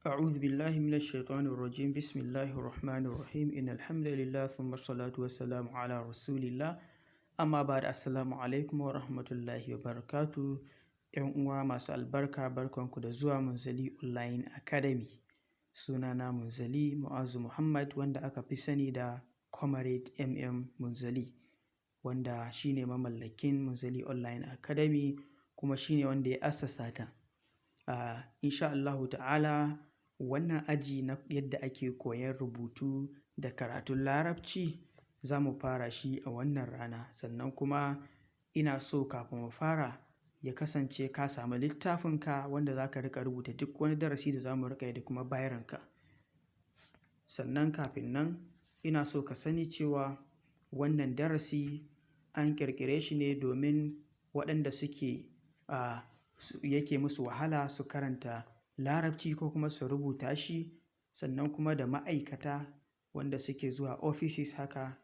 أعوذ بالله من الشيطان الرجيم بسم الله الرحمن الرحيم إن الحمد لله ثم الصلاة والسلام على رسول الله amma ba da assalamu alaikum wa rahmatullahi wa barakatu yan uwa masu albarka barkanku da zuwa Munzali Online Academy. Sunana Munzali Mu'azu Muhammad wanda aka fi sani da Comrade Munzali, wanda shine mamallakin Munzali Online Academy kuma shine wanda ya assasa ta. Insha Allahu ta'ala wannan aji na yadda ake koyan rubutu da karatun larabci za mu fara shi a wannan rana, sannan kuma ina so kafin mu fara ya kasance ka samu littafinka wanda za ka riƙa rubuta duk wani darasi da za mu riƙa yi da kuma baironka. Sannan kafin nan ina so ka sani cewa wannan darasi an ƙirƙire shi ne domin waɗanda suke yake musu wahala su karanta larabci ko kuma su rubuta shi, sannan kuma da ma'aikata wanda suke zuwa offices haka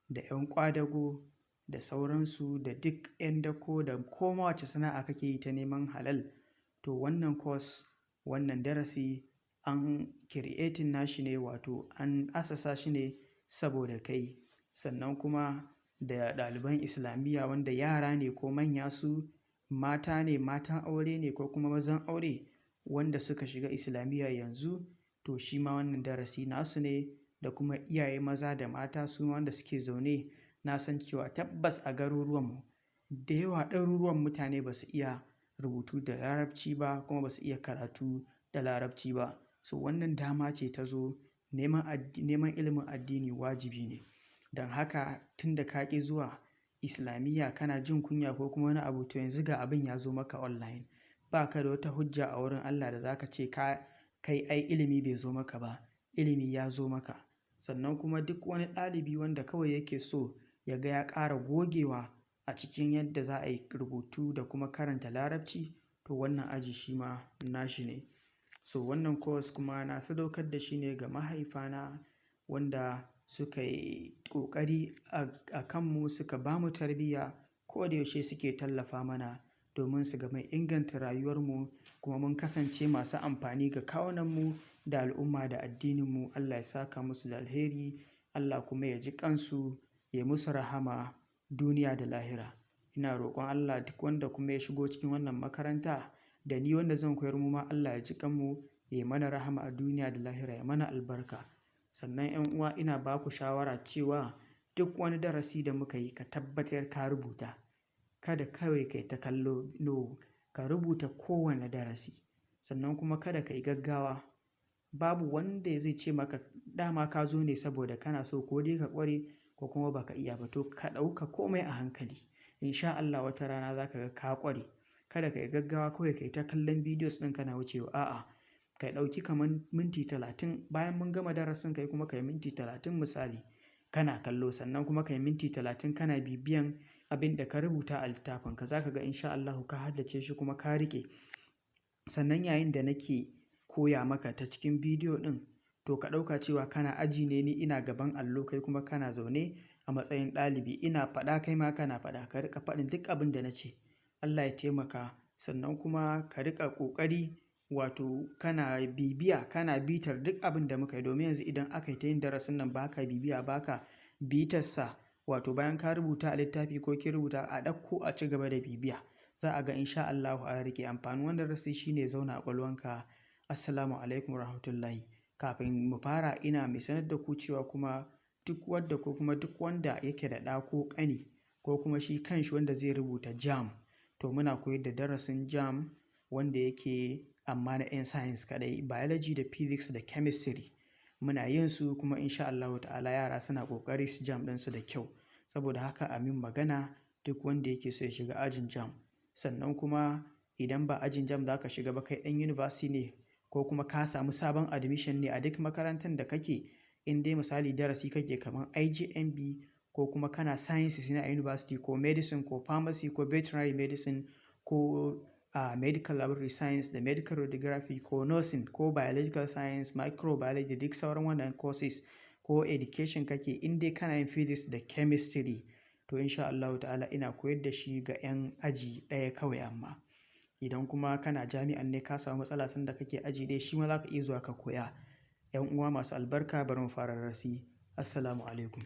da 'yan ƙwadago da sauransu da duk 'yan dako da koma wace sana'a kake yi ta neman halal, to wannan course wannan darasi an creating nashi ne, wato an asasa shi ne saboda kai. Sannan kuma da ɗaliban islamiyya wanda yara ne ko manya, su mata ne, matan aure ne ko kuma mazan aure wanda suka shiga islamiyya yanzu, to shi ma wannan darasi nasu ne. Da kuma iyaye maza da mata su wanda suke zaune, na san cewa tabbas a garuruwanmu da yawa ɗaruruwan mutane ba su iya rubutu da larabci ba kuma ba su iya karatu da larabci ba. So wannan dama ce ta zo, neman ilimin addini wajibi ne. Don haka tun da ka ƙi zuwa islamiyya kana jin kunya ko kuma wani abu, to yanzu ga abin ya zo maka online, ba ka da wata hujja a wurin Allah da za ka ce kai ai ilimi bai zo maka ba. Ilimi ya zo maka. Sannan kuma duk wani ɗalibi wanda kawai yake so ya ga ya ƙara gogewa a cikin yadda za a yi rubutu da kuma karanta larabci, to wannan aji shi ma nashi ne. So wannan course kuma na sadaukar da shi ne ga mahaifana wanda suka yi ƙoƙari a kanmu, suka ba mu tarbiyya, ko da yaushe suke tallafa mana domin su ga mai inganta rayuwarmu kuma mun kasance masu amfani ga kawunanmu da al'umma da addininmu. Allah ya saka musu da alheri, Allah kuma ya ji kansu, ya musu rahama duniya da lahira. Ina roƙon Allah duk wanda kuma ya shigo cikin wannan makaranta da ni wanda zan koyar, mu ma Allah ya ji kanmu, ya yi mana rahama a duniya da lahira, ya mana albarka. Sannan 'yan uwa, ina ba ku shawara cewa duk wani darasi da muka yi ka tabbatar ka rubuta. Kada kawai kai ta kallo, no, ka rubuta kowane darasi. Sannan kuma kada ka yi gaggawa. Babu wanda zai ce maka dama ka zo ne saboda kana so ko dai ka ƙware ko kuma baka iya ba, to ka ɗauka komai a hankali. Insha Allah wata rana za ka ga ka ƙware. Kada ka yi gaggawa kawai kai ta kallon videos ɗin kana wucewa, a'a, ka ɗauki kamar minti 30 bayan mun gama darasin, kai kuma ka yi minti 30 misali kana kallo, sannan kuma ka yi minti 30 kana bibiyan abin da ka rubuta a littafinka. Za ka ga insha Allah ka haddace shi kuma ka riƙe. Sannan yayin da nake koya maka ta cikin bidiyo ɗin, to ka ɗauka cewa kana aji ne, ni ina gaban allo kai kuma kana zaune a matsayin ɗalibi, ina faɗa kai ma kana faɗa, ka riƙa faɗin duk abin da na ce. Allah ya taimaka. Sannan kuma ka riƙa ƙoƙari, wato kana bibiya, kana bitar duk abin da muka yi, domin yanzu idan aka yi ta yin darasin nan baka bibiya, baka bitarsa, wato bayan ka rubuta a littafi ko ki rubuta, a ɗauko a ci gaba da bibiya, za a ga insha Allahu a rike. Amfanin wannan darasi shine zauna a ƙwaƙwalwanka. Assalamu alaikum warahmatullahi. Kafin mu fara, ina mai sanar da ku cewa kuma duk wanda yake da ɗa ko ƙani ko kuma shi kanshi wanda zai rubuta JAMB, to muna koyar da darasin JAMB wanda yake amma na 'yan science kaɗai, biology da physics da chemistry muna yin su, kuma insha Allahu ta'ala yara suna ƙoƙari su JAMB ɗinsu da kyau. Saboda haka a min magana duk wanda yake so ya shiga ajin JAMB. Sannan kuma idan ba ajin JAMB za ka shiga ba, kai ɗan university ne ko kuma ka samu sabon admission ne a duk makarantar da kake, in dai misali darasi kake kamar IJMB ko kuma kana sciences ne a university, ko medicine ko pharmacy ko veterinary medicine ko medical laboratory science da medical radiography ko nursing ko biological science, microbiology, duk sauran wannan courses, ko education kake, in dai kana yin physics da chemistry, to insha Allah ta'ala ina koyar da shi ga 'yan aji ɗaya kawai. Amma Idan kuma kana jami'an ne ka samu matsala sanda kake aji dai shi ma za ka iya zuwa ka koya. 'Yan uwa masu albarka bari mu fara darasi. Assalamu alaikum.